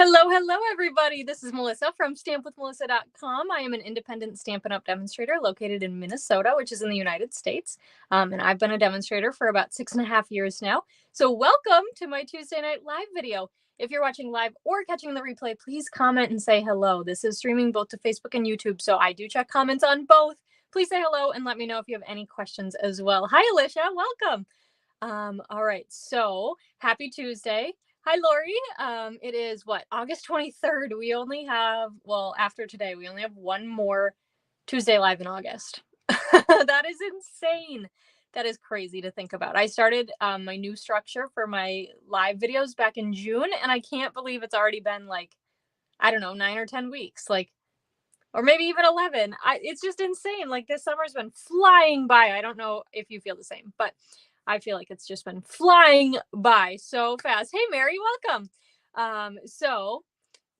Hello, everybody. This is Melissa from stampwithmelissa.com. I am an independent Stampin' Up! Demonstrator located in Minnesota, which is in the United States. And I've been a demonstrator for about 6.5 years now. So welcome to my Tuesday Night Live video. If you're watching live or catching the replay, please comment and say hello. This is streaming both to Facebook and YouTube, so I do check comments on both. Please say hello and let me know if you have any questions as well. Hi, Alicia. Welcome. All right. So happy Tuesday. Hi, Lori. It is August 23rd. We only have, after today, we only have one more Tuesday live in August. That is insane. That is crazy to think about. I started my new structure for my live videos back in June, and I can't believe it's already been 9 or 10 weeks, or maybe even 11. It's just insane. This summer's been flying by. I don't know if you feel the same, but I feel like it's just been flying by so fast. Hey, Mary, welcome. So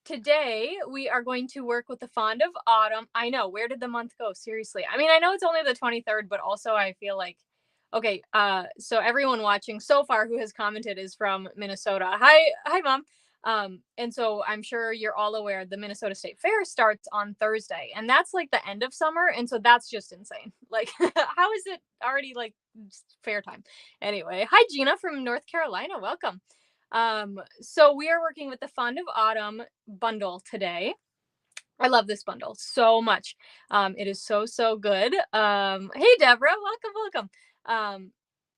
today we are going to work with the Fond of Autumn. I know, where did the month go? Seriously. I mean, I know it's only the 23rd, but also I feel like, okay, so everyone watching so far who has commented is from Minnesota. Hi, Mom. And so I'm sure you're all aware the Minnesota State Fair starts on Thursday, and that's the end of summer. And so that's just insane. How is it already fair time? Anyway, hi, Gina from North Carolina. Welcome. So we are working with the Fond of Autumn bundle today. I love this bundle so much. It is so good. Hey, Deborah, welcome.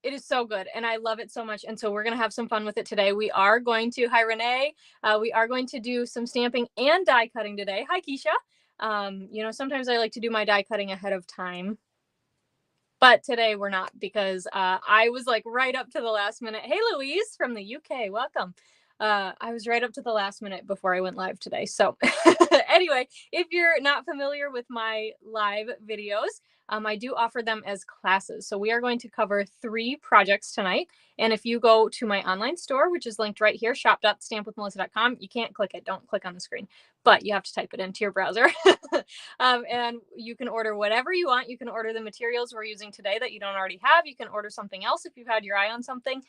It is so good, and I love it so much. And so we're going to have some fun with it today. We are going to, hi, Renee. We are going to do some stamping and die cutting today. Hi, Keisha. Sometimes I like to do my die cutting ahead of time, but today we're not, because I was right up to the last minute. Hey, Louise from the UK, welcome. I was right up to the last minute before I went live today. So anyway, if you're not familiar with my live videos, I do offer them as classes. So we are going to cover 3 projects tonight. And if you go to my online store, which is linked right here, shop.stampwithmelissa.com, you can't click it. Don't click on the screen, but you have to type it into your browser. And you can order whatever you want. You can order the materials we're using today that you don't already have. You can order something else if you've had your eye on something.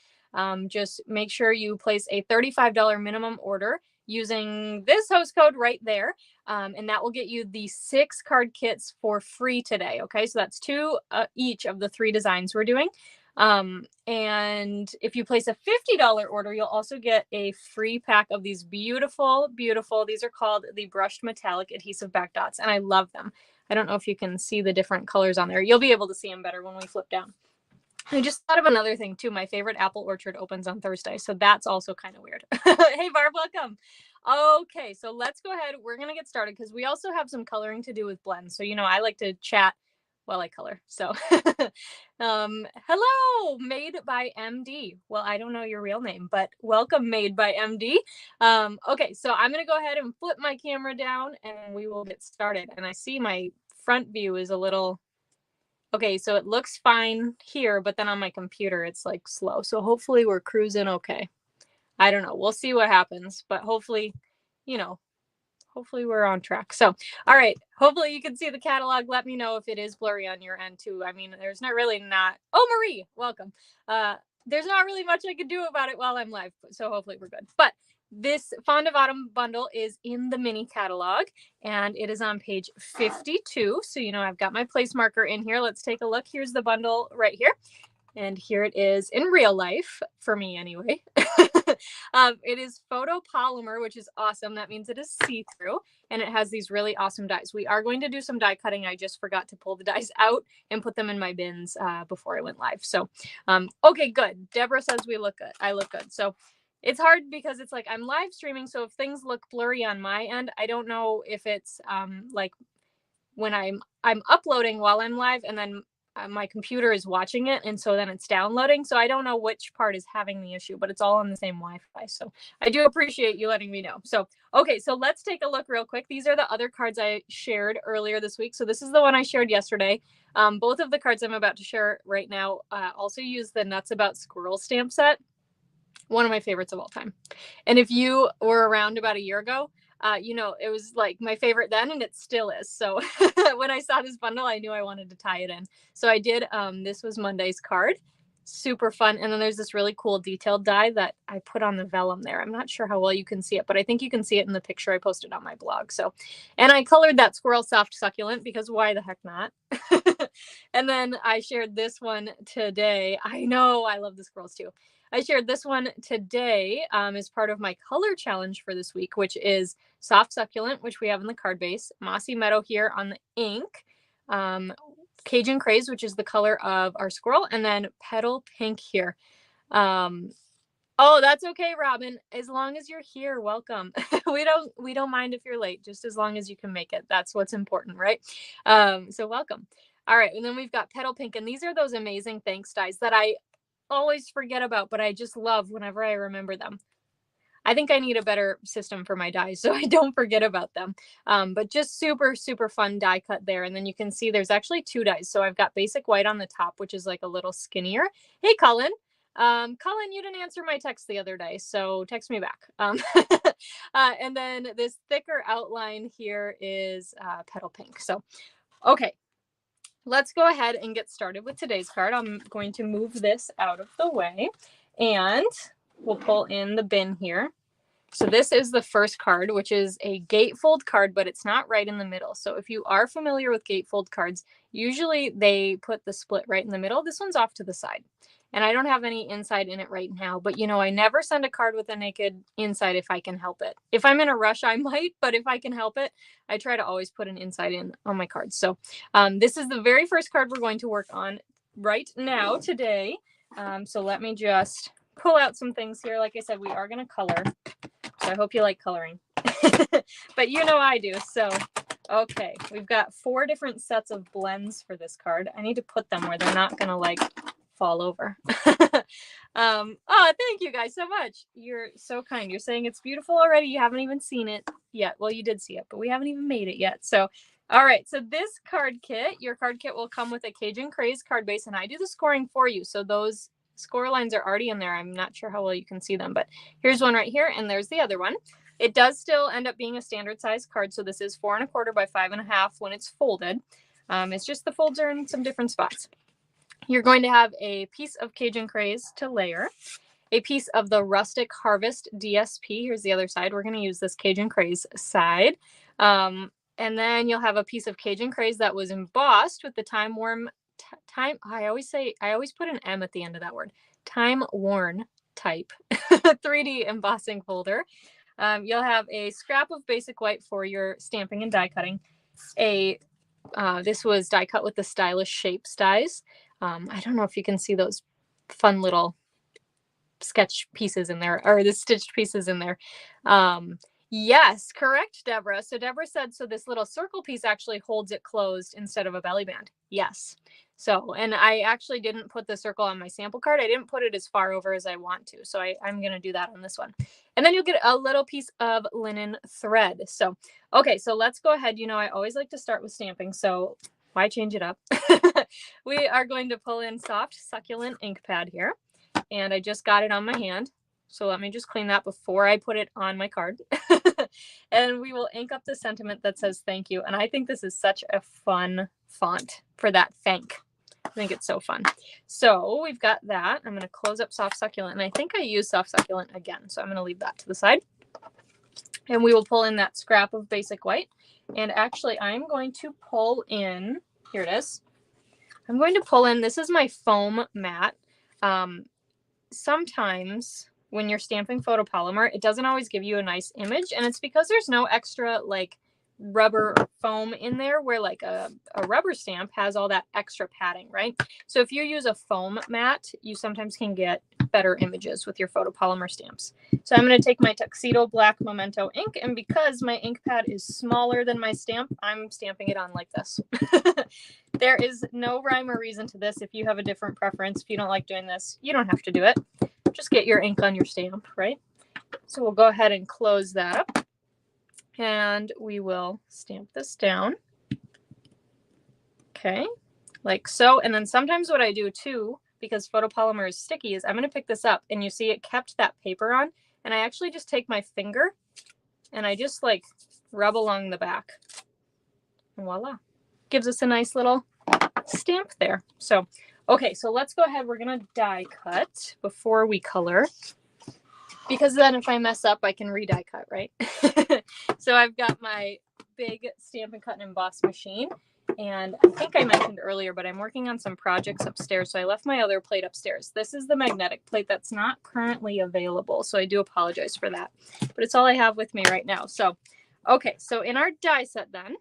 Just make sure you place a $35 minimum order using this host code right there. And that will get you the 6 card kits for free today. Okay, so that's 2 each of the 3 designs we're doing. And if you place a $50 order, you'll also get a free pack of these beautiful, these are called the brushed metallic adhesive back dots, and I love them. I don't know if you can see the different colors on there. You'll be able to see them better when we flip down. I just thought of another thing too. My favorite apple orchard opens on Thursday, so that's also kind of weird. Hey, Barb, welcome. Okay, so let's go ahead. We're going to get started because we also have some coloring to do with blends. So, I like to chat while I color. So, hello, Made by MD. Well, I don't know your real name, but welcome, Made by MD. Okay, so I'm going to go ahead and flip my camera down and we will get started. And I see my front view is a little... Okay, so it looks fine here, but then on my computer, it's slow. So hopefully we're cruising okay. I don't know. We'll see what happens, but hopefully, hopefully we're on track. So, all right. Hopefully you can see the catalog. Let me know if it is blurry on your end too. I mean, there's not. Oh, Marie, welcome. There's not really much I can do about it while I'm live. So hopefully we're good. But this Fond of Autumn bundle is in the mini catalog, and it is on page 52. So, I've got my place marker in here. Let's take a look. Here's the bundle right here. And here it is in real life, for me anyway. It is photopolymer, which is awesome. That means it is see-through, and it has these really awesome dies. We are going to do some die cutting. I just forgot to pull the dies out and put them in my bins before I went live. So, okay, good. Deborah says we look good. I look good. So it's hard because it's I'm live streaming. So if things look blurry on my end, I don't know if it's when I'm uploading while I'm live, and then my computer is watching it, and so then it's downloading. So I don't know which part is having the issue, but it's all on the same Wi-Fi. So I do appreciate you letting me know. So, okay, so let's take a look real quick. These are the other cards I shared earlier this week. So this is the one I shared yesterday. Both of the cards I'm about to share right now also use the Nuts About Squirrel stamp set. One of my favorites of all time. And if you were around about a year ago, it was my favorite then, and it still is. So when I saw this bundle, I knew I wanted to tie it in. So I did. This was Monday's card. Super fun. And then there's this really cool detailed die that I put on the vellum there. I'm not sure how well you can see it, but I think you can see it in the picture I posted on my blog. So, and I colored that squirrel soft succulent because why the heck not? And then I shared this one today. I know I love the squirrels too. I shared this one today as part of my color challenge for this week, which is soft succulent, which we have in the card base, mossy meadow here on the ink, Cajun Craze, which is the color of our squirrel, and then petal pink here. Oh, that's okay, Robin. As long as you're here, welcome. we don't mind if you're late, just as long as you can make it. That's what's important, right? So welcome. All right, and then we've got petal pink, and these are those amazing thanks dies that I always forget about, but I just love whenever I remember them. I think I need a better system for my dies so I don't forget about them. But just super, super fun die cut there. And then you can see there's actually 2 dies. So I've got basic white on the top, which is like a little skinnier. Hey, Cullen. Cullen, you didn't answer my text the other day, so text me back. And then this thicker outline here is petal pink. So, okay. Let's go ahead and get started with today's card. I'm going to move this out of the way and we'll pull in the bin here. So this is the first card, which is a gatefold card, but it's not right in the middle. So if you are familiar with gatefold cards, usually they put the split right in the middle. This one's off to the side. And I don't have any inside in it right now, but you know, I never send a card with a naked inside if I can help it. If I'm in a rush, I might, but if I can help it, I try to always put an inside in on my cards. So this is the very first card we're going to work on right now today. So let me just pull out some things here. Like I said, we are going to color. So I hope you like coloring, but you know I do. So, okay, we've got 4 different sets of blends for this card. I need to put them where they're not going to like fall over. Oh, thank you guys so much. You're so kind. You're saying it's beautiful already. You haven't even seen it yet. Well, you did see it, but we haven't even made it yet. So, all right. So this card kit, your card kit will come with a Cajun Craze card base, and I do the scoring for you. So those score lines are already in there. I'm not sure how well you can see them, but here's one right here, and there's the other one. It does still end up being a standard size card. So this is 4 1/4 by 5 1/2 when it's folded. It's just the folds are in some different spots. You're going to have a piece of Cajun Craze to layer, a piece of the Rustic Harvest DSP. Here's the other side. We're going to use this Cajun Craze side. And then you'll have a piece of Cajun Craze that was embossed with the time I always put an M at the end of that word. Time worn type 3D embossing folder. You'll have a scrap of basic white for your stamping and die cutting. This was die cut with the Stylish Shapes dies. I don't know if you can see those fun little sketch pieces in there, or the stitched pieces in there. Yes, correct, Deborah. So Deborah said, so this little circle piece actually holds it closed instead of a belly band. Yes. So, and I actually didn't put the circle on my sample card. I didn't put it as far over as I want to. So I'm going to do that on this one. And then you'll get a little piece of linen thread. So, okay, so let's go ahead. You know, I always like to start with stamping. So why change it up? We are going to pull in soft succulent ink pad here. And I just got it on my hand. So let me just clean that before I put it on my card. And we will ink up the sentiment that says thank you. And I think this is such a fun font for that thank. I think it's so fun. So we've got that. I'm going to close up soft succulent. And I think I use soft succulent again. So I'm going to leave that to the side. And we will pull in that scrap of basic white. And actually, I'm going to pull in, here it is. I'm going to pull in, this is my foam mat. Sometimes when you're stamping photopolymer, it doesn't always give you a nice image, and it's because there's no extra like rubber foam in there, where like a rubber stamp has all that extra padding, right? So if you use a foam mat, you sometimes can get better images with your photopolymer stamps. So I'm going to take my Tuxedo Black Memento ink, and because my ink pad is smaller than my stamp, I'm stamping it on like this. There is no rhyme or reason to this. If you have a different preference, if you don't like doing this, you don't have to do it. Just get your ink on your stamp, right? So we'll go ahead and close that up, and we will stamp this down. Okay, like so. And then sometimes what I do too, because photopolymer is sticky, is I'm going to pick this up, and you see it kept that paper on, and I actually just take my finger and I just like rub along the back, and voila, gives us a nice little stamp there. So, Okay, so let's go ahead. We're going to die cut before we color, because then if I mess up, I can re-die cut, right? So I've got my big Stampin' Cut and Emboss machine. And I think I mentioned earlier, but I'm working on some projects upstairs, so I left my other plate upstairs. This is the magnetic plate that's not currently available, so I do apologize for that. But it's all I have with me right now. So, okay, so in our die set then,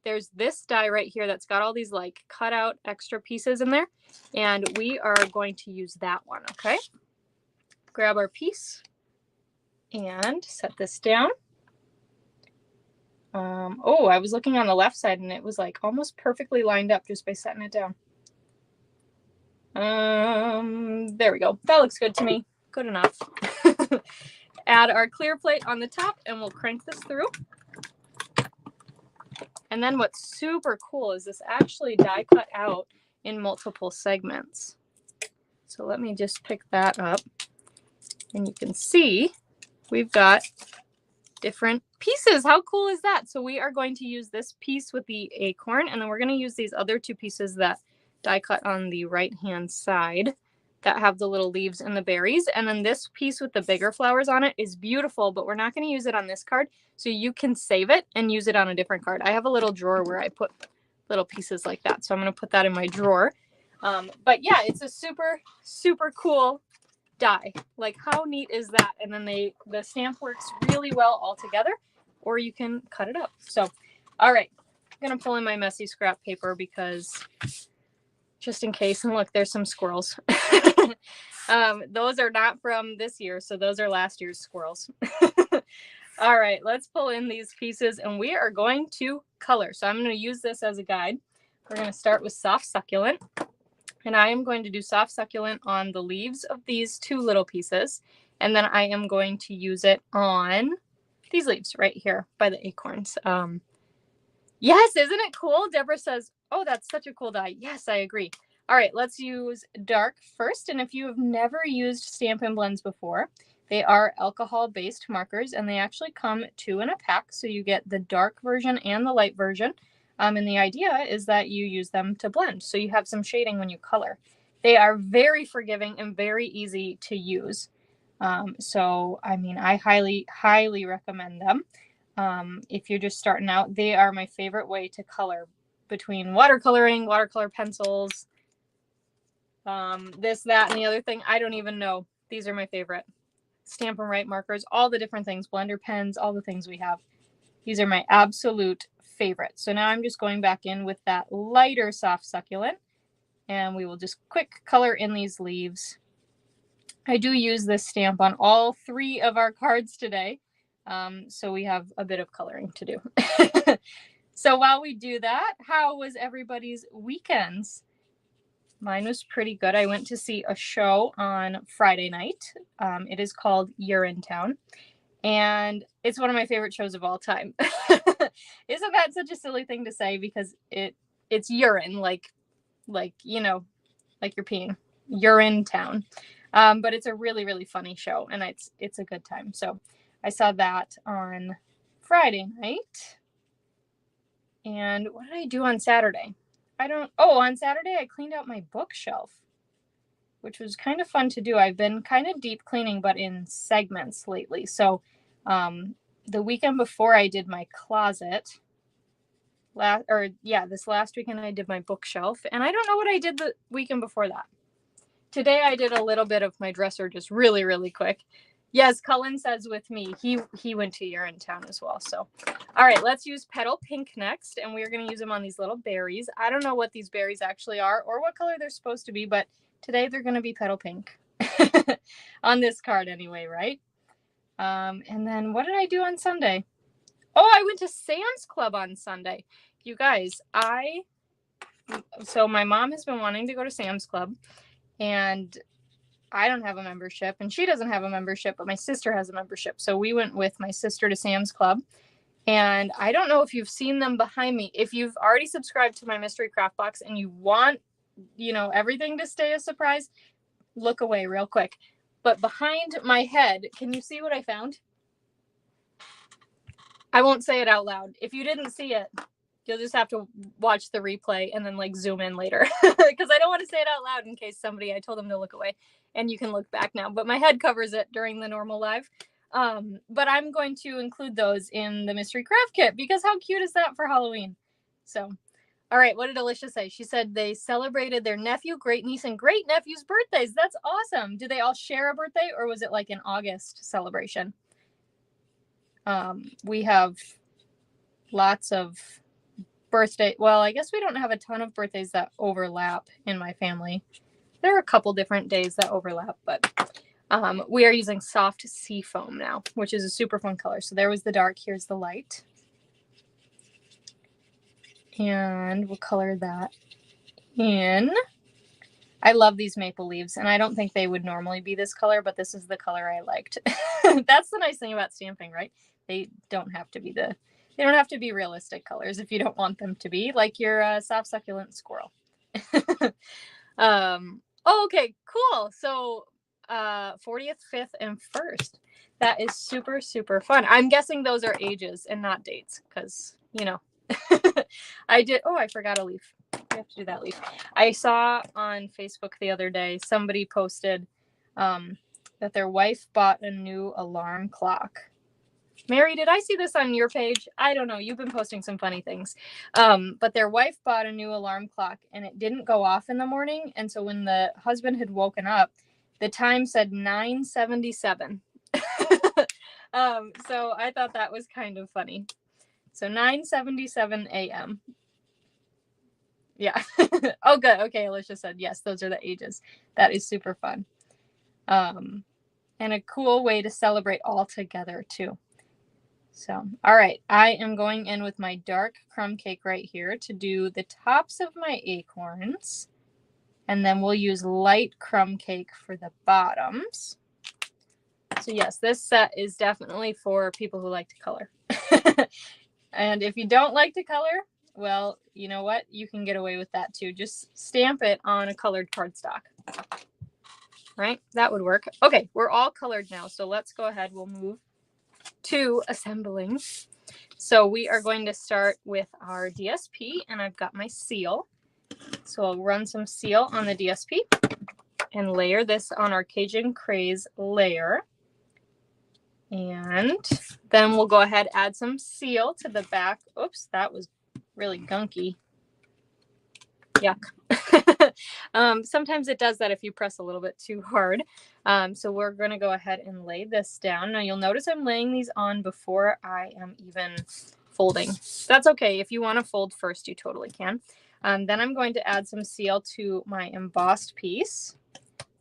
there's this die right here that's got all these like cut out extra pieces in there, and we are going to use that one, okay? Grab our piece and set this down. Oh, I was looking on the left side and it was like almost perfectly lined up just by setting it down. There we go. That looks good to me. Good enough. Add our clear plate on the top and we'll crank this through. And then what's super cool is this actually die cut out in multiple segments. So let me just pick that up and you can see we've got different pieces. How cool is that? So we are going to use this piece with the acorn, and then we're going to use these other two pieces that die cut on the right hand side that have the little leaves and the berries. And then this piece with the bigger flowers on it is beautiful, but we're not going to use it on this card. So you can save it and use it on a different card. I have a little drawer where I put little pieces like that. So I'm going to put that in my drawer. But yeah, it's a super, super cool die. Like, how neat is that? And then the stamp works really well all together, or you can cut it up. So, all right, I'm gonna pull in my messy scrap paper because just in case. And look, there's some squirrels. Those are not from this year, so those are last year's squirrels. All right, let's pull in these pieces and we are going to color. So I'm going to use this as a guide. We're going to start with soft succulent. And I am going to do soft succulent on the leaves of these two little pieces. And then I am going to use it on these leaves right here by the acorns. Yes, isn't it cool? Deborah says, oh, that's such a cool die. Yes, I agree. All right, let's use dark first. And if you have never used Stampin' Blends before, they are alcohol-based markers, and they actually come 2 in a pack. So you get the dark version and the light version. And the idea is that you use them to blend, so you have some shading when you color. They are very forgiving and very easy to use. So, I mean, I highly, highly recommend them. If you're just starting out, they are my favorite way to color between watercoloring, watercolor pencils, this, that, and the other thing. I don't even know. These are my favorite. Stampin' Write markers, all the different things, blender pens, all the things we have. These are my absolute favorite. So now I'm just going back in with that lighter soft succulent, and we will just quick color in these leaves. I do use this stamp on all 3 of our cards today, so we have a bit of coloring to do. So while we do that, how was everybody's weekends? Mine was pretty good. I went to see a show on Friday night. It is called Urinetown. And it's one of my favorite shows of all time. Isn't that such a silly thing to say? Because it's urine, like you know, like you're peeing. Urinetown. But it's a really, really funny show, and it's a good time. So I saw that on Friday night. And what did I do on Saturday? On Saturday I cleaned out my bookshelf, which was kind of fun to do. I've been kind of deep cleaning, but in segments lately. So the weekend before I did my closet, this last weekend I did my bookshelf, and I don't know what I did the weekend before that. Today I did a little bit of my dresser, just really, really quick. Yes, Cullen says with me, he went to Urinetown as well. So, all right, let's use Petal Pink next, and we're going to use them on these little berries. I don't know what these berries actually are or what color they're supposed to be, but today they're going to be Petal Pink on this card anyway, right? And then what did I do on Sunday? Oh, I went to Sam's Club on Sunday. You guys, so my mom has been wanting to go to Sam's Club, and I don't have a membership, and she doesn't have a membership, but my sister has a membership. So we went with my sister to Sam's Club, and I don't know if you've seen them behind me. If you've already subscribed to my mystery craft box and you want, everything to stay a surprise, look away real quick. But behind my head, can you see what I found? I won't say it out loud. If you didn't see it, You'll just have to watch the replay and then like zoom in later because I don't want to say it out loud in case I told them to look away, and you can look back now, but my head covers it during the normal live. But I'm going to include those in the mystery craft kit because how cute is that for Halloween? So, all right, what did Alicia say? She said they celebrated their nephew, great niece, and great nephew's birthdays. That's awesome. Do they all share a birthday, or was it like an August celebration? We have lots of birthday. Well, I guess we don't have a ton of birthdays that overlap in my family. There are a couple different days that overlap, but we are using soft sea foam now, which is a super fun color. So there was the dark, here's the light. And we'll color that in. I love these maple leaves, and I don't think they would normally be this color, but this is the color I liked. That's the nice thing about stamping, right? They don't have to be realistic colors if you don't want them to be, like your soft succulent squirrel. Okay, cool. So 40th, 5th, and 1st. That is super, super fun. I'm guessing those are ages and not dates because, you know, I forgot a leaf. We have to do that leaf. I saw on Facebook the other day, somebody posted that their wife bought a new alarm clock. Mary, did I see this on your page? I don't know. You've been posting some funny things. But their wife bought a new alarm clock and it didn't go off in the morning. And so when the husband had woken up, the time said 9:77. So I thought that was kind of funny. So 9:77 a.m. Yeah. Oh, good. Okay. Alicia said, yes, those are the ages. That is super fun. And a cool way to celebrate all together too. So, all right, I am going in with my dark crumb cake right here to do the tops of my acorns. And then we'll use light crumb cake for the bottoms. So yes, this set is definitely for people who like to color. And if you don't like to color, well, you know what? You can get away with that too. Just stamp it on a colored cardstock. Right? That would work. Okay, we're all colored now. So let's go ahead. We'll move to assembling. So we are going to start with our DSP, and I've got my seal. So I'll run some seal on the DSP and layer this on our Cajun Craze layer. And then we'll go ahead, add some seal to the back. Oops, that was really gunky. Yuck. Sometimes it does that if you press a little bit too hard. So we're going to go ahead and lay this down. Now you'll notice I'm laying these on before I am even folding. That's okay. If you want to fold first, you totally can. Then I'm going to add some seal to my embossed piece.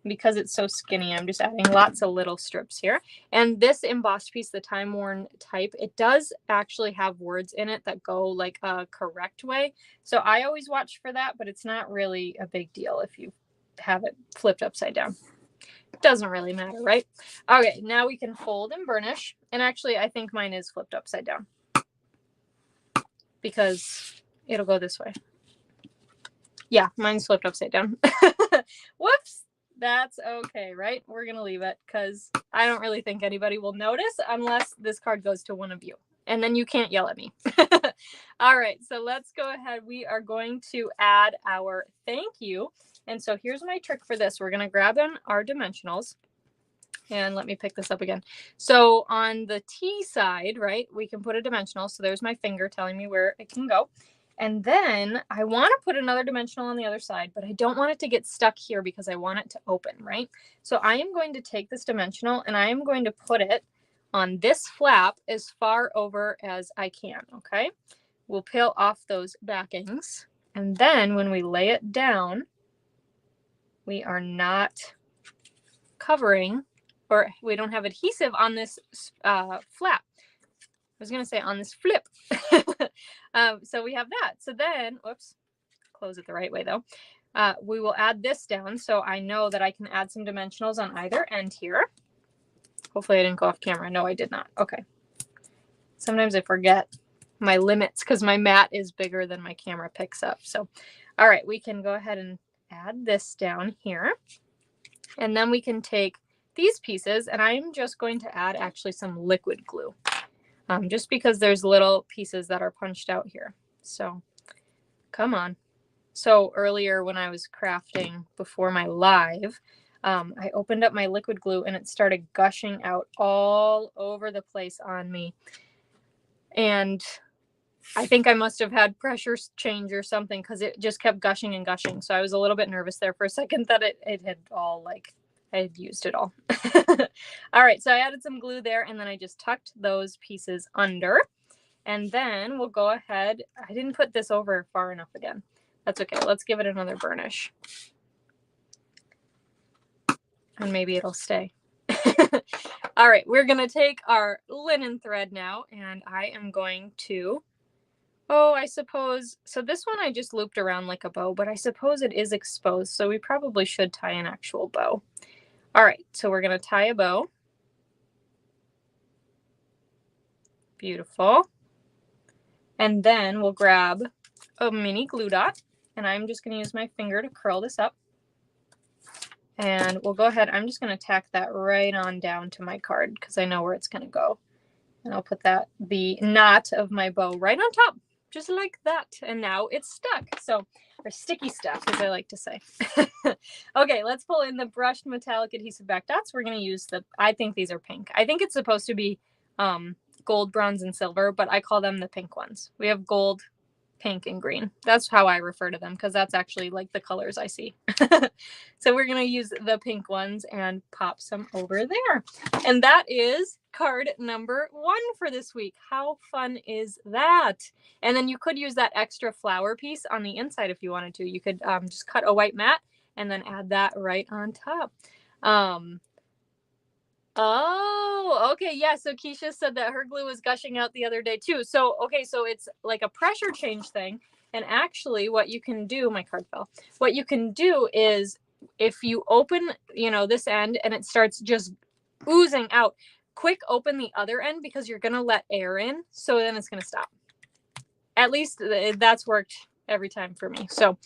Because it's so skinny, I'm just adding lots of little strips here. And this embossed piece, the Time Worn type, it does actually have words in it that go like a correct way. So I always watch for that, but it's not really a big deal if you have it flipped upside down. It doesn't really matter, right? Okay, now we can fold and burnish. And actually, I think mine is flipped upside down because it'll go this way. Yeah, mine's flipped upside down. Whoops. That's okay, right? We're going to leave it because I don't really think anybody will notice unless this card goes to one of you. And then you can't yell at me. All right, so let's go ahead. We are going to add our thank you. And so here's my trick for this. We're going to grab in our dimensionals. And let me pick this up again. So on the T side, right, we can put a dimensional. So there's my finger telling me where it can go. And then I want to put another dimensional on the other side, but I don't want it to get stuck here because I want it to open, right? So I am going to take this dimensional and I am going to put it on this flap as far over as I can, okay? We'll peel off those backings. And then when we lay it down, we are not covering, or we don't have adhesive on this flap. I was going to say on this flip. So we have that. So then, whoops, close it the right way though. We will add this down. So I know that I can add some dimensionals on either end here. Hopefully I didn't go off camera. No, I did not. Okay. Sometimes I forget my limits because my mat is bigger than my camera picks up. So, all right, we can go ahead and add this down here. And then we can take these pieces and I'm just going to add actually some liquid glue. Just because there's little pieces that are punched out here. So come on. So earlier when I was crafting before my live, I opened up my liquid glue and it started gushing out all over the place on me. And I think I must have had pressure change or something because it just kept gushing and gushing. So I was a little bit nervous there for a second that it had all like, I had used it all. All right, so I added some glue there and then I just tucked those pieces under. And then we'll go ahead. I didn't put this over far enough again. That's okay. Let's give it another burnish. And maybe it'll stay. All right, we're going to take our linen thread now, and I am going to, I suppose, so this one I just looped around like a bow, but I suppose it is exposed, so we probably should tie an actual bow. All right, so we're going to tie a bow. Beautiful. And then we'll grab a mini glue dot, and I'm just going to use my finger to curl this up. And we'll go ahead, I'm just going to tack that right on down to my card because I know where it's going to go. And I'll put the knot of my bow right on top, just like that. And now it's stuck. So, or sticky stuff, as I like to say. Okay, let's pull in the brushed metallic adhesive back dots. We're going to use I think these are pink. I think it's supposed to be gold, bronze, and silver, but I call them the pink ones. We have gold, pink, and green. That's how I refer to them because that's actually like the colors I see. So we're going to use the pink ones and pop some over there. And that is card number 1 for this week. How fun is that? And then you could use that extra flower piece on the inside if you wanted to. You could just cut a white mat and then add that right on top. Oh, okay. Yeah. So Keisha said that her glue was gushing out the other day too. So, okay. So it's like a pressure change thing. And actually what you can do, my card fell. What you can do is if you open, this end and it starts just oozing out, quick open the other end because you're going to let air in. So then it's going to stop. At least that's worked every time for me. So,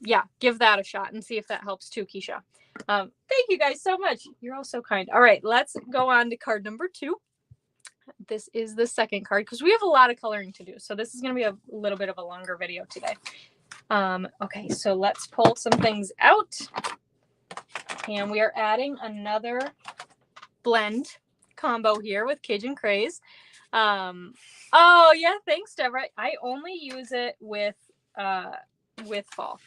yeah, give that a shot and see if that helps too, Keisha. Thank you guys so much. You're all so kind. All right, let's go on to card number 2. This is the second card because we have a lot of coloring to do. So this is going to be a little bit of a longer video today. Okay, so let's pull some things out. And we are adding another blend combo here with Cajun Craze. Oh yeah, thanks, Deborah. I only use it with fall.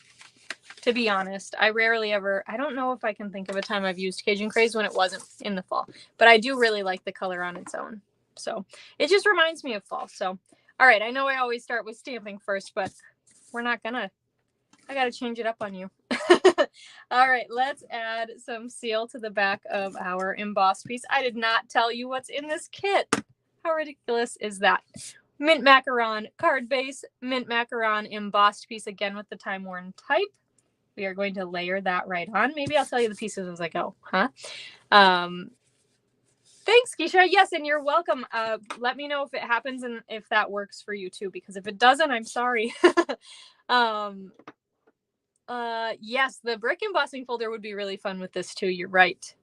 To be honest, I rarely ever, I don't know if I can think of a time I've used Cajun Craze when it wasn't in the fall, but I do really like the color on its own. So it just reminds me of fall. So, all right. I know I always start with stamping first, but we're not gonna, I got to change it up on you. All right, let's add some seal to the back of our embossed piece. I did not tell you what's in this kit. How ridiculous is that? Mint macaron card base, mint macaron embossed piece again with the time worn type. We are going to layer that right on. Maybe I'll tell you the pieces as I go, huh? Thanks, Keisha. Yes, and you're welcome. Let me know if it happens and if that works for you too, because if it doesn't, I'm sorry. Yes, the brick embossing folder would be really fun with this too. You're right.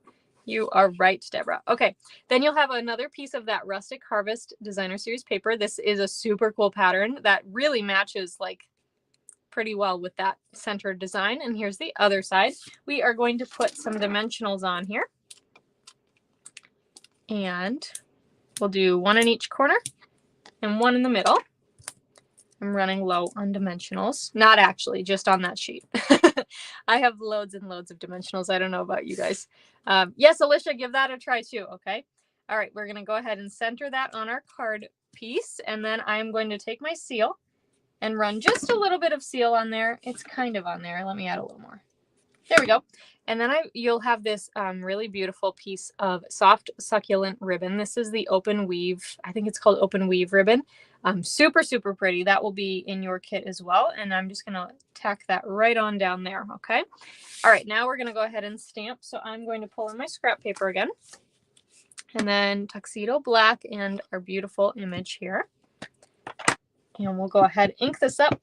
You are right, Deborah. Okay, then you'll have another piece of that Rustic Harvest Designer Series paper. This is a super cool pattern that really matches like pretty well with that center design. And here's the other side. We are going to put some dimensionals on here. And we'll do one in each corner and one in the middle. I'm running low on dimensionals. Not actually, just on that sheet. I have loads and loads of dimensionals. I don't know about you guys. Yes, Alicia, give that a try too, okay? All right, we're going to go ahead and center that on our card piece. And then I'm going to take my seal and run just a little bit of seal on there. It's kind of on there. Let me add a little more. There we go. And then you'll have this really beautiful piece of soft succulent ribbon. This is the open weave. I think it's called open weave ribbon. Super, super pretty. That will be in your kit as well. And I'm just going to tack that right on down there. Okay. All right. Now we're going to go ahead and stamp. So I'm going to pull in my scrap paper again. And then tuxedo black and our beautiful image here. And we'll go ahead, ink this up.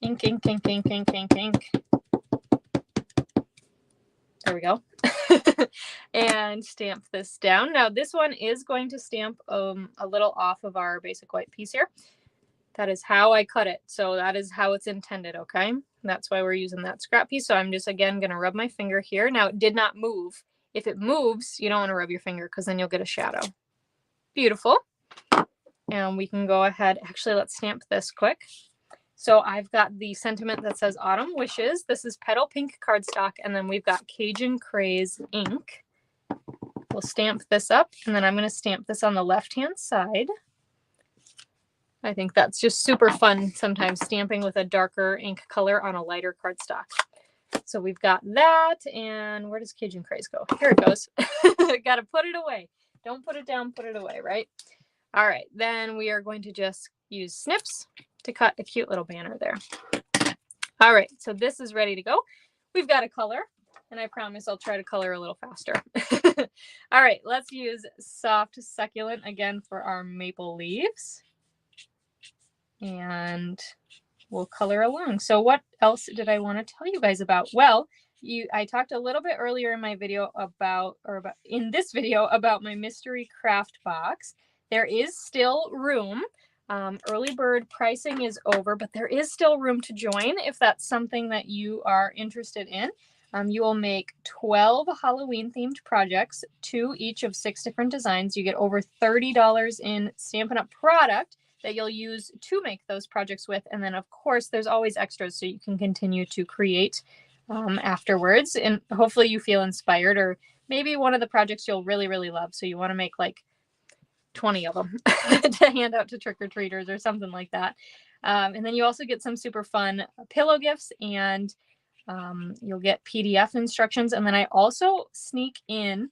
Ink, ink, ink, ink, ink, ink, ink. There we go. And stamp this down. Now this one is going to stamp a little off of our basic white piece here. That is how I cut it. So that is how it's intended, okay? That's why we're using that scrap piece. So I'm just, again, going to rub my finger here. Now, it did not move. If it moves, you don't want to rub your finger because then you'll get a shadow. Beautiful. And we can go ahead. Actually, let's stamp this quick. So I've got the sentiment that says Autumn Wishes. This is Petal Pink cardstock. And then we've got Cajun Craze ink. We'll stamp this up. And then I'm going to stamp this on the left-hand side. I think that's just super fun sometimes, stamping with a darker ink color on a lighter cardstock. So we've got that. And where does Cajun Craze go? Here it goes. Got to put it away. Don't put it down, put it away, right? All right, then we are going to just use snips to cut a cute little banner there. All right, so this is ready to go. We've got a color, and I promise I'll try to color a little faster. All right, let's use Soft Succulent again for our maple leaves. And we'll color along. So what else did I want to tell you guys about? Well, I talked a little bit earlier in my video about my mystery craft box. There is still room. Early bird pricing is over, but there is still room to join if that's something that you are interested in. You will make 12 Halloween themed projects, 2 each of 6 different designs. You get over $30 in Stampin' Up! Product that you'll use to make those projects with. And then, of course, there's always extras so you can continue to create afterwards. And hopefully you feel inspired, or maybe one of the projects you'll really, really love. So you want to make like 20 of them to hand out to trick-or-treaters or something like that. And then you also get some super fun pillow gifts, and you'll get PDF instructions. And then I also sneak in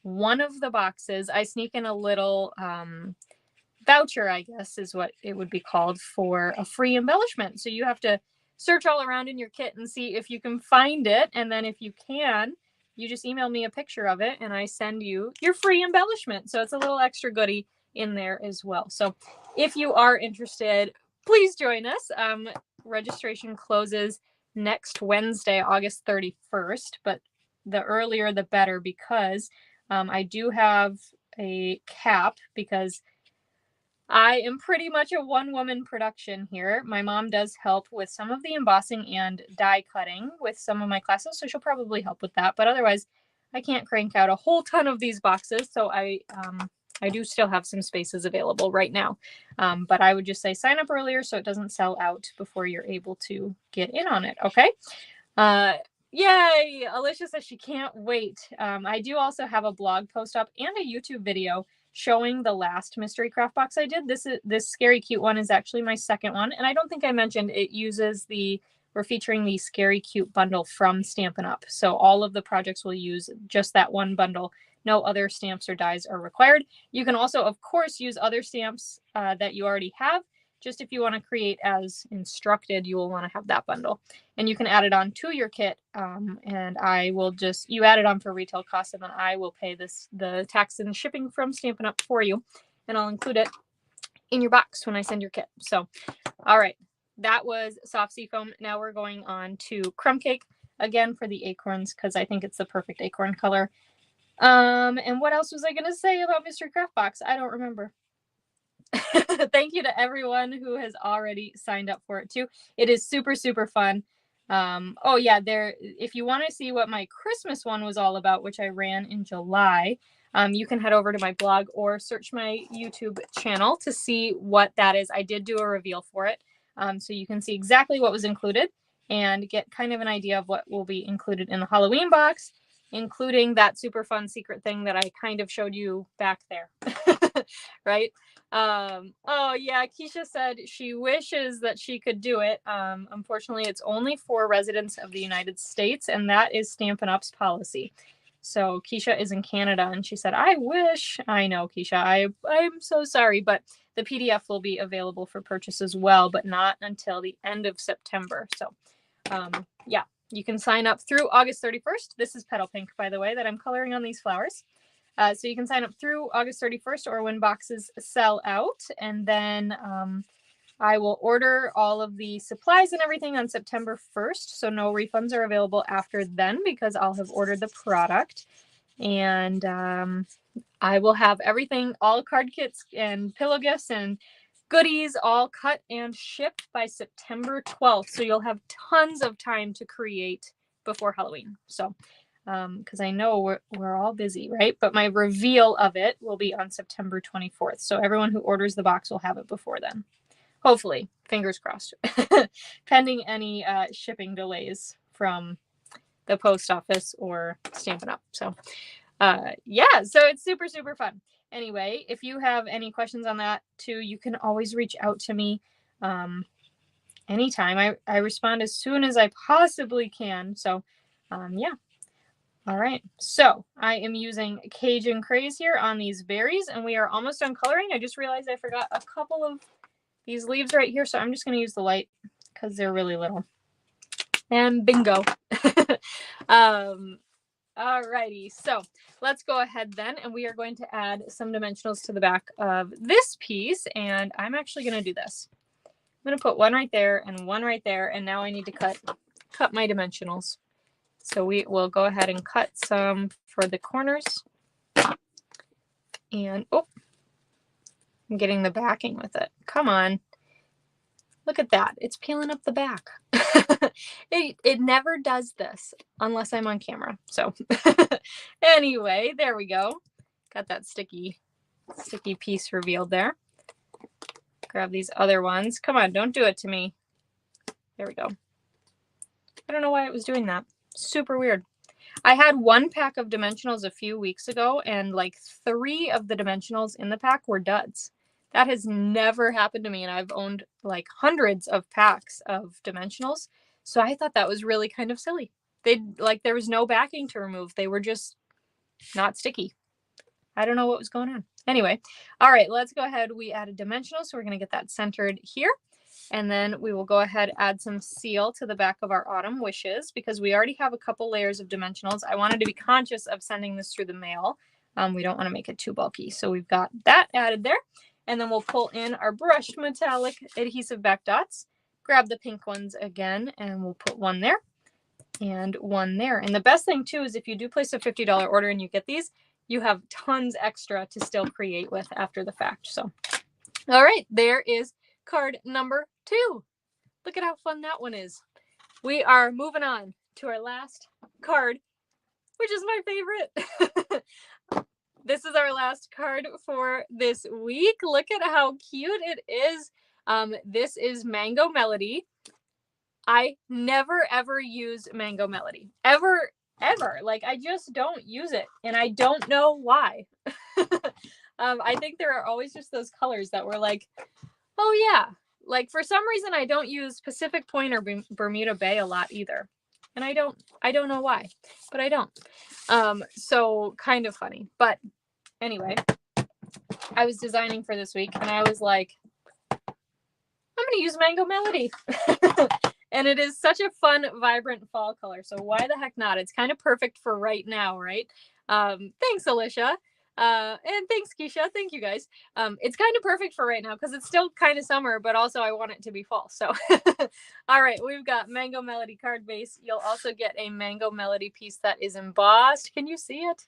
one of the boxes. I sneak in a little voucher, I guess is what it would be called, for a free embellishment. So you have to search all around in your kit and see if you can find it. And then if you can, you just email me a picture of it and I send you your free embellishment. So it's a little extra goodie in there as well. So if you are interested, please join us. Registration closes next Wednesday, August 31st, but the earlier the better, because I do have a cap, because I am pretty much a one-woman production here. My mom does help with some of the embossing and die cutting with some of my classes, so she'll probably help with that. But otherwise, I can't crank out a whole ton of these boxes, so I do still have some spaces available right now. But I would just say sign up earlier so it doesn't sell out before you're able to get in on it, okay? Yay! Alicia says she can't wait. I do also have a blog post up and a YouTube video showing the last mystery craft box I did. This Scary Cute one is actually my second one. And I don't think I mentioned it uses we're featuring the Scary Cute bundle from Stampin' Up! So all of the projects will use just that one bundle. No other stamps or dies are required. You can also, of course, use other stamps that you already have. Just if you want to create as instructed, you will want to have that bundle. And you can add it on to your kit. And I will you add it on for retail costs, and then I will pay the tax and shipping from Stampin' Up! For you. And I'll include it in your box when I send your kit. So, all right. That was Soft Seafoam. Now we're going on to Crumb Cake, again for the acorns, because I think it's the perfect acorn color. And what else was I going to say about Mystery Craft Box? I don't remember. Thank you to everyone who has already signed up for it too. It is super, super fun. Oh yeah, if you want to see what my Christmas one was all about, which I ran in July, you can head over to my blog or search my YouTube channel to see what that is. I did do a reveal for it. So you can see exactly what was included and get kind of an idea of what will be included in the Halloween box, including that super fun secret thing that I kind of showed you back there. Right? Oh yeah, Keisha said she wishes that she could do it. Unfortunately, it's only for residents of the United States, and that is Stampin' Up's policy. So Keisha is in Canada, and she said, I wish. I know, Keisha, I'm so sorry, but the PDF will be available for purchase as well, but not until the end of September. So yeah, you can sign up through August 31st. This is Petal Pink, by the way, that I'm coloring on these flowers. So you can sign up through August 31st or when boxes sell out. And then I will order all of the supplies and everything on September 1st. So no refunds are available after then because I'll have ordered the product. And I will have everything, all card kits and pillow gifts and goodies all cut and shipped by September 12th. So you'll have tons of time to create before Halloween. So, because I know we're all busy, right? But my reveal of it will be on September 24th. So everyone who orders the box will have it before then. Hopefully, fingers crossed, pending any shipping delays from the post office or Stampin' Up. So, yeah, so it's super, super fun. Anyway, if you have any questions on that too, you can always reach out to me anytime. I respond as soon as I possibly can. So, yeah. All right, so I am using Cajun Craze here on these berries, and we are almost done coloring. I just realized I forgot a couple of these leaves right here, so I'm just going to use the light because they're really little. And bingo. Alrighty, so let's go ahead then, and we are going to add some dimensionals to the back of this piece, and I'm actually going to do this. I'm going to put one right there and one right there, and now I need to cut my dimensionals. So we will go ahead and cut some for the corners. And, oh, I'm getting the backing with it. Come on. Look at that. It's peeling up the back. It never does this unless I'm on camera. So anyway, there we go. Got that sticky piece revealed there. Grab these other ones. Come on, don't do it to me. There we go. I don't know why it was doing that. Super weird. I had one pack of dimensionals a few weeks ago, and like 3 of the dimensionals in the pack were duds. That has never happened to me, and I've owned like hundreds of packs of dimensionals. So I thought that was really kind of silly. There was no backing to remove. They were just not sticky. I don't know what was going on. Anyway, all right, let's go ahead. We added dimensionals, so we're going to get that centered here. And then we will go ahead, add some seal to the back of our autumn wishes because we already have a couple layers of dimensionals. I wanted to be conscious of sending this through the mail. We don't want to make it too bulky. So we've got that added there. And then we'll pull in our brushed metallic adhesive back dots, grab the pink ones again, and we'll put one there and one there. And the best thing too is if you do place a $50 order and you get these, you have tons extra to still create with after the fact. So, all right, there is card number 2. Look at how fun that one is. We are moving on to our last card, which is my favorite. This is our last card for this week. Look at how cute it is. This is Mango Melody. I never, ever use Mango Melody. Ever. Like, I just don't use it, and I don't know why. I think there are always just those colors that were like, oh yeah. Like, for some reason, I don't use Pacific Point or Bermuda Bay a lot either. And I don't know why, but I don't. So kind of funny. But anyway, I was designing for this week, and I was like, I'm going to use Mango Melody. And it is such a fun, vibrant fall color. So why the heck not? It's kind of perfect for right now, right? Thanks, Alicia. And thanks, Keisha. Thank you, guys. It's kind of perfect for right now because it's still kind of summer, but also I want it to be fall. So, all right, we've got Mango Melody card base. You'll also get a Mango Melody piece that is embossed. Can you see it?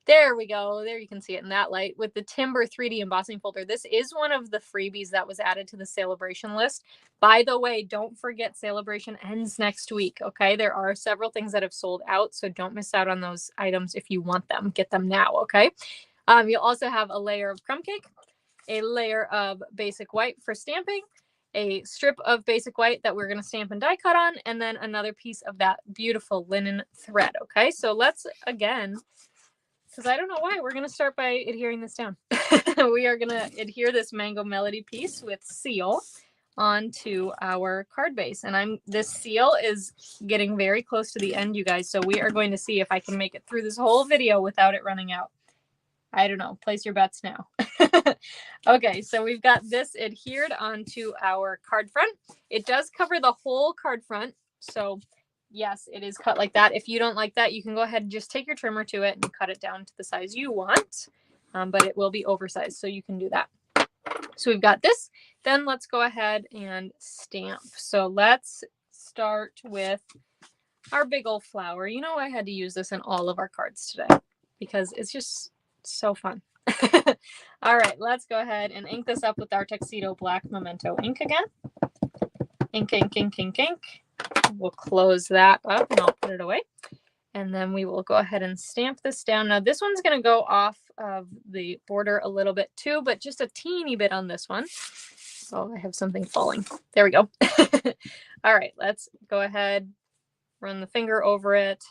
There we go. There you can see it in that light with the Timber 3D embossing folder. This is one of the freebies that was added to the celebration list. By the way, don't forget celebration ends next week, okay? There are several things that have sold out, so don't miss out on those items if you want them. Get them now, okay? You'll also have a layer of crumb cake, a layer of basic white for stamping, a strip of basic white that we're going to stamp and die cut on, and then another piece of that beautiful linen thread, okay? So let's, again, because I don't know why, we're going to start by adhering this down. We are going to adhere this Mango Melody piece with seal onto our card base. And this seal is getting very close to the end, you guys. So we are going to see if I can make it through this whole video without it running out. I don't know. Place your bets now. Okay, so we've got this adhered onto our card front. It does cover the whole card front. So yes, it is cut like that. If you don't like that, you can go ahead and just take your trimmer to it and cut it down to the size you want. But it will be oversized, so you can do that. So we've got this. Then let's go ahead and stamp. So let's start with our big old flower. You know, I had to use this in all of our cards today because it's just so fun. All right, let's go ahead and ink this up with our Tuxedo Black Memento ink again. Ink, ink, ink, ink, ink. We'll close that up and I'll put it away. And then we will go ahead and stamp this down. Now this one's going to go off of the border a little bit too, but just a teeny bit on this one. Oh, I have something falling. There we go. All right, let's go ahead, run the finger over it.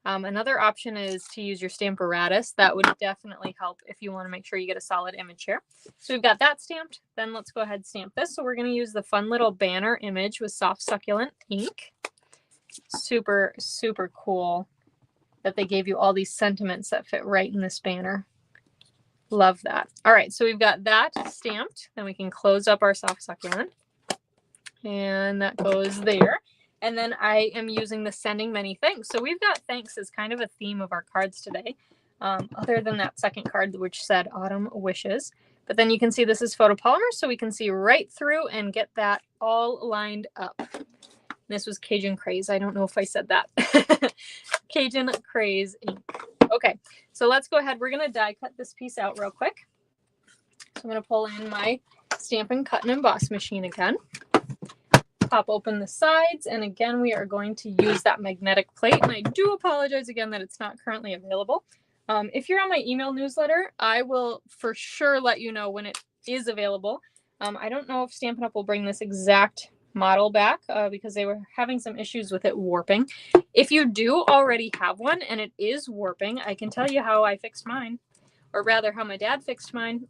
Another option is to use your Stamparatus. That would definitely help if you want to make sure you get a solid image here. So we've got that stamped. Then let's go ahead and stamp this. So we're going to use the fun little banner image with soft succulent ink. Super, super cool that they gave you all these sentiments that fit right in this banner. Love that. All right, so we've got that stamped. Then we can close up our soft succulent. And that goes there. And then I am using the sending many thanks. So we've got thanks as kind of a theme of our cards today, other than that second card which said autumn wishes. But then you can see this is photopolymer, so we can see right through and get that all lined up. This was Cajun Craze. I don't know if I said that. Cajun Craze ink. Okay, so let's go ahead. We're going to die cut this piece out real quick. So I'm going to pull in my Stampin' Cut and Emboss machine again. Pop open the sides, and again we are going to use that magnetic plate, and I do apologize again that it's not currently available. If you're on my email newsletter, I will for sure let you know when it is available. I don't know if Stampin' Up! Will bring this exact model back because they were having some issues with it warping. If you do already have one and it is warping, I can tell you how I fixed mine, or rather how my dad fixed mine.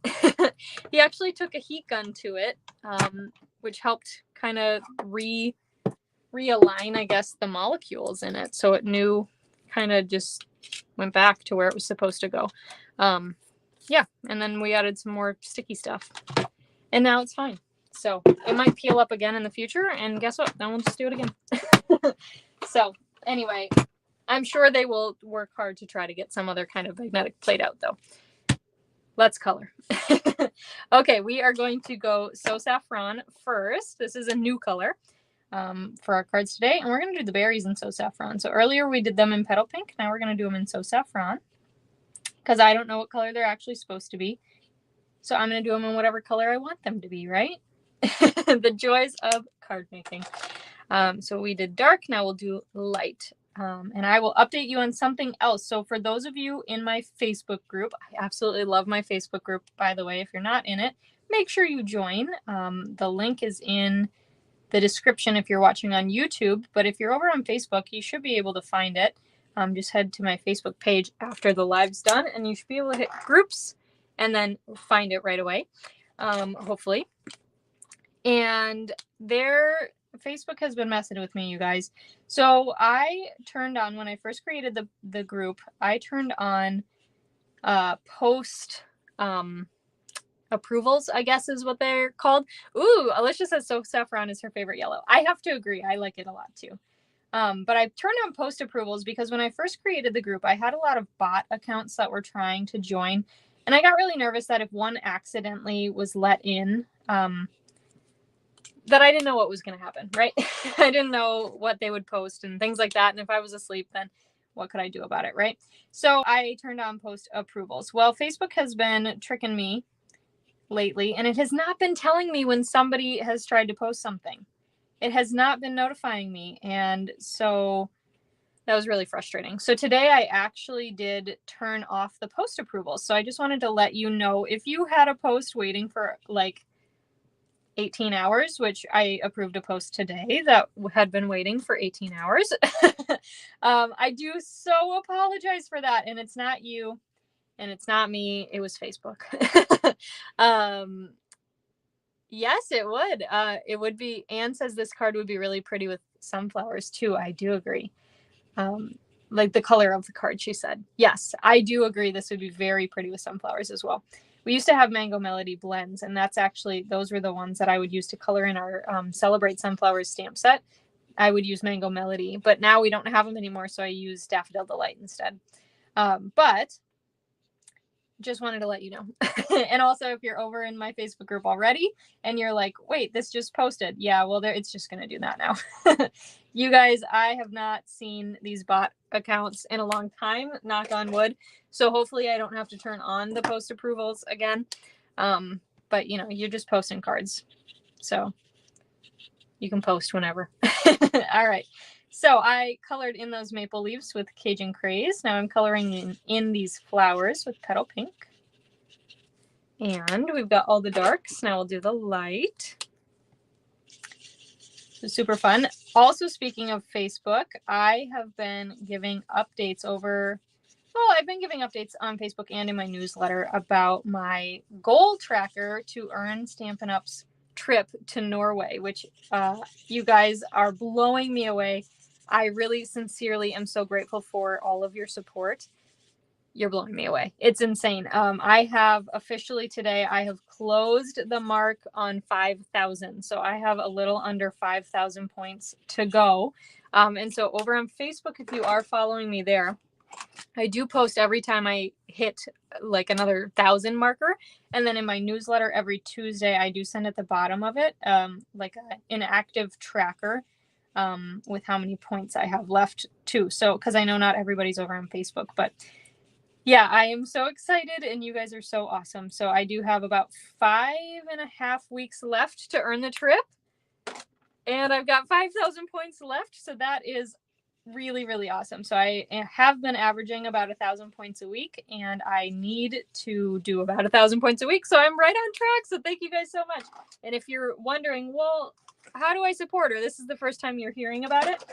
He actually took a heat gun to it, which helped kind of realign, I guess, the molecules in it. So it knew, kind of just went back to where it was supposed to go. Yeah, and then we added some more sticky stuff. And now it's fine. So it might peel up again in the future, and guess what? Then we'll just do it again. So anyway, I'm sure they will work hard to try to get some other kind of magnetic plate out, though. Let's color. Okay, we are going to go So Saffron first. This is a new color for our cards today, and we're going to do the berries in So Saffron. So earlier we did them in Petal Pink. Now we're going to do them in So Saffron because I don't know what color they're actually supposed to be. So I'm going to do them in whatever color I want them to be, right? The joys of card making. So we did dark. Now we'll do light. And I will update you on something else. So for those of you in my Facebook group, I absolutely love my Facebook group, by the way. If you're not in it, make sure you join. The link is in the description if you're watching on YouTube. But if you're over on Facebook, you should be able to find it. Just head to my Facebook page after the live's done, and you should be able to hit groups and then find it right away, hopefully. And there... Facebook has been messing with me, you guys. So I turned on, when I first created the group, I turned on post approvals, I guess is what they're called. Ooh, Alicia says So Saffron is her favorite yellow. I have to agree. I like it a lot too. But I turned on post approvals because when I first created the group, I had a lot of bot accounts that were trying to join. And I got really nervous that if one accidentally was let in, that I didn't know what was going to happen, right? I didn't know what they would post and things like that. And if I was asleep, then what could I do about it, right? So I turned on post approvals. Well, Facebook has been tricking me lately, and it has not been telling me when somebody has tried to post something. It has not been notifying me. And so that was really frustrating. So today I actually did turn off the post approvals. So I just wanted to let you know, if you had a post waiting for like 18 hours, which I approved a post today that had been waiting for 18 hours. I do so apologize for that. And it's not you and it's not me. It was Facebook. Yes, it would. It would be. Anne says this card would be really pretty with sunflowers too. I do agree. Like the color of the card, she said. Yes, I do agree. This would be very pretty with sunflowers as well. We used to have Mango Melody blends, and that's actually, those were the ones that I would use to color in our Celebrate Sunflowers stamp set. I would use Mango Melody, but now we don't have them anymore, so I use Daffodil Delight instead. But just wanted to let you know. And also, if you're over in my Facebook group already and you're like, wait, this just posted. Yeah, well, it's just going to do that now. You guys, I have not seen these bot accounts in a long time, knock on wood. So hopefully I don't have to turn on the post approvals again. But, you know, you're just posting cards. So you can post whenever. All right. So I colored in those maple leaves with Cajun Craze. Now I'm coloring in these flowers with Petal Pink. And we've got all the darks. Now we'll do the light. Super fun. Also, speaking of Facebook, I have been giving updates I've been giving updates on Facebook and in my newsletter about my goal tracker to earn Stampin' Up's trip to Norway, which you guys are blowing me away. I really sincerely am so grateful for all of your support. You're blowing me away. It's insane. I have officially today, I have closed the mark on 5,000. So I have a little under 5,000 points to go. And so over on Facebook, if you are following me there, I do post every time I hit like another 1,000 marker. And then in my newsletter every Tuesday, I do send at the bottom of it like an active tracker with how many points I have left too. So, because I know not everybody's over on Facebook, but yeah, I am so excited and you guys are so awesome. So I do have about 5.5 weeks left to earn the trip. And I've got 5,000 points left. So that is really, really awesome. So I have been averaging about 1,000 points a week and I need to do about 1,000 points a week. So I'm right on track. So thank you guys so much. And if you're wondering, well, how do I support her? This is the first time you're hearing about it.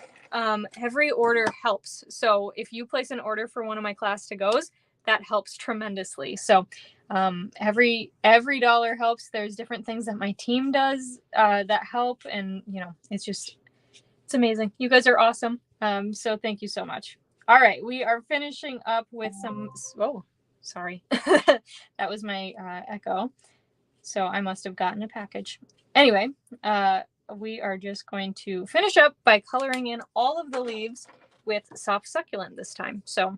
Every order helps. So if you place an order for one of my class to goes, that helps tremendously. So every dollar helps. There's different things that my team does that help. And, you know, it's amazing. You guys are awesome. So thank you so much. All right. We are finishing up with some, oh, sorry. That was my echo. So I must have gotten a package. Anyway, we are just going to finish up by coloring in all of the leaves with soft succulent this time. So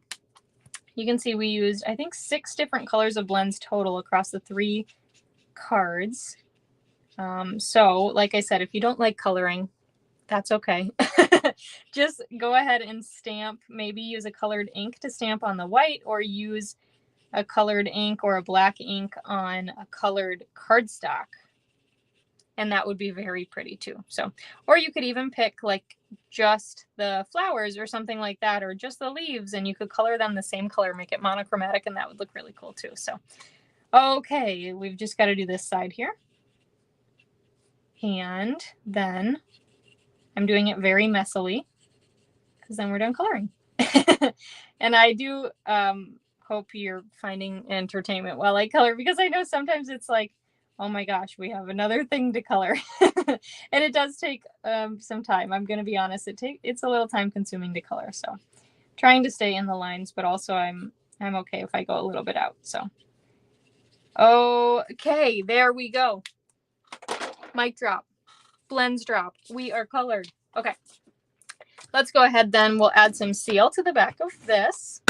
you can see we used, I think, 6 different colors of blends total across the 3 cards. So like I said, if you don't like coloring, that's okay. Just go ahead and stamp, maybe use a colored ink to stamp on the white or use a colored ink or a black ink on a colored cardstock. And that would be very pretty too. So, or you could even pick like just the flowers or something like that, or just the leaves, and you could color them the same color, make it monochromatic, and that would look really cool too. So, okay, we've just got to do this side here. And then I'm doing it very messily because then we're done coloring. And I do hope you're finding entertainment while I color, because I know sometimes it's like, oh my gosh, we have another thing to color. And it does take some time. I'm going to be honest. It's a little time consuming to color. So trying to stay in the lines, but also I'm okay if I go a little bit out. So, okay, there we go. Mic drop, blends drop. We are colored. Okay, let's go ahead then. We'll add some seal to the back of this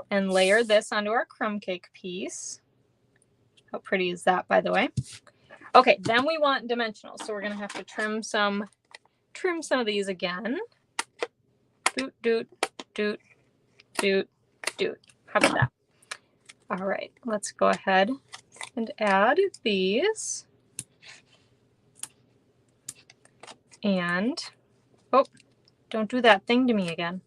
and layer this onto our crumb cake piece. How pretty is that, by the way? Okay, then we want dimensional. So we're going to have to trim some of these again. Doot, doot, doot, doot, doot. How about that? All right, let's go ahead and add these. And, oh, don't do that thing to me again.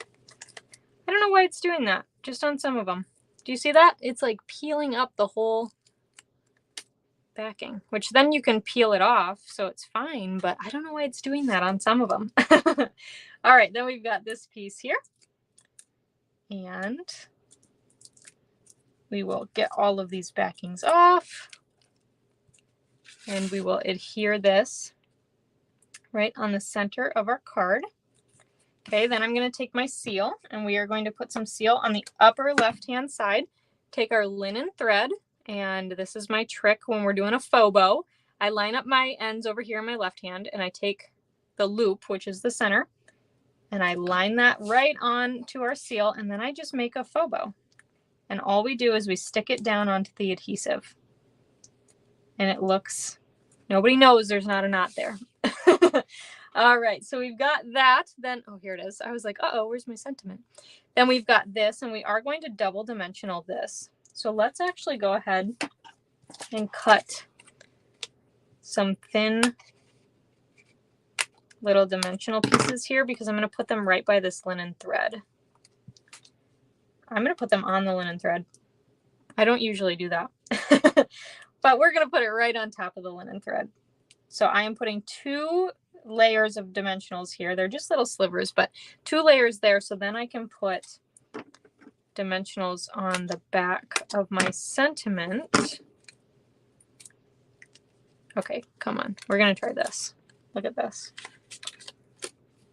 I don't know why it's doing that, just on some of them. Do you see that? It's like peeling up the whole backing, which then you can peel it off, so it's fine, but I don't know why it's doing that on some of them. All right, then we've got this piece here. And we will get all of these backings off. And we will adhere this right on the center of our card. Okay, then I'm going to take my seal and we are going to put some seal on the upper left-hand side. Take our linen thread, and this is my trick when we're doing a faux bow. I line up my ends over here in my left hand and I take the loop, which is the center, and I line that right on to our seal, and then I just make a faux bow. And all we do is we stick it down onto the adhesive. And it looks, nobody knows there's not a knot there. All right, so we've got that. Then, oh, here it is. I was like, uh-oh, where's my sentiment? Then we've got this, and we are going to double dimensional this. So let's actually go ahead and cut some thin little dimensional pieces here because I'm going to put them right by this linen thread. I'm going to put them on the linen thread. I don't usually do that, but we're going to put it right on top of the linen thread. So I am putting 2 layers of dimensionals here. They're just little slivers, but 2 layers there. So then I can put dimensionals on the back of my sentiment. Okay, come on. We're going to try this. Look at this.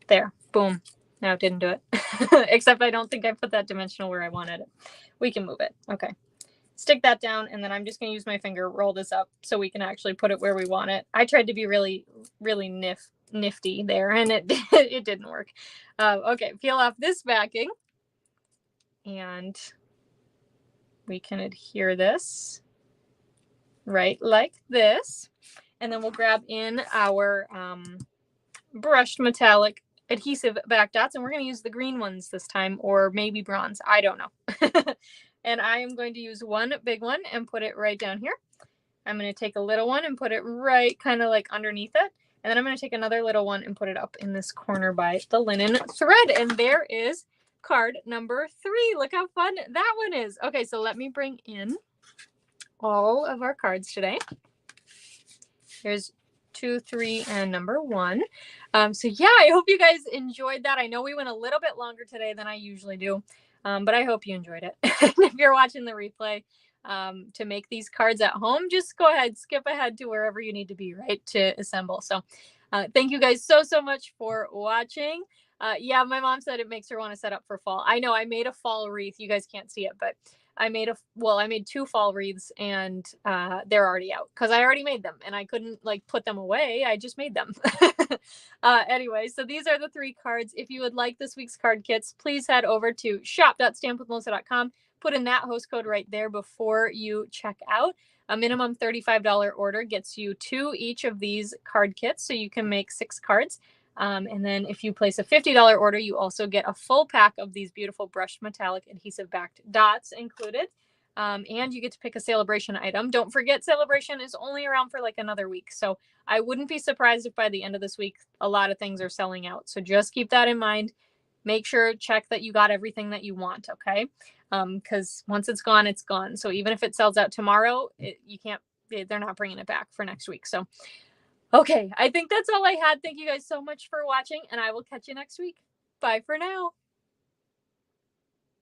There, boom. Now it didn't do it. Except I don't think I put that dimensional where I wanted it. We can move it. Okay. Stick that down, and then I'm just going to use my finger, roll this up so we can actually put it where we want it. I tried to be really, really nifty there, and it didn't work. Okay, peel off this backing, and we can adhere this right like this. And then we'll grab in our brushed metallic adhesive back dots, and we're going to use the green ones this time, or maybe bronze. I don't know. And I am going to use one big one and put it right down here. I'm going to take a little one and put it right kind of like underneath it. And then I'm going to take another little one and put it up in this corner by the linen thread. And there is card number 3. Look how fun that one is. Okay, so let me bring in all of our cards today. Here's 2, 3, and number 1. So yeah, I hope you guys enjoyed that. I know we went a little bit longer today than I usually do, but I hope you enjoyed it. If you're watching the replay, to make these cards at home, just go ahead, skip ahead to wherever you need to be, right, to assemble. So thank you guys so much for watching. Yeah, my mom said it makes her want to set up for fall. I know I made a fall wreath. You guys can't see it, but I made 2 fall wreaths, and they're already out because I already made them and I couldn't like put them away. I just made them. Anyway, so these are the 3 cards. If you would like this week's card kits, please head over to shop.stampwithmelissa.com. Put in that host code right there before you check out. A minimum $35 order gets you 2 each of these card kits, so you can make 6 cards. And then if you place a $50 order, you also get a full pack of these beautiful brushed metallic adhesive backed dots included. And you get to pick a celebration item. Don't forget, celebration is only around for like another week. So I wouldn't be surprised if by the end of this week, a lot of things are selling out. So just keep that in mind. Make sure, check that you got everything that you want. Okay. Because once it's gone, it's gone. So even if it sells out tomorrow, they're not bringing it back for next week. So okay, I think that's all I had. Thank you guys so much for watching, and I will catch you next week. Bye for now.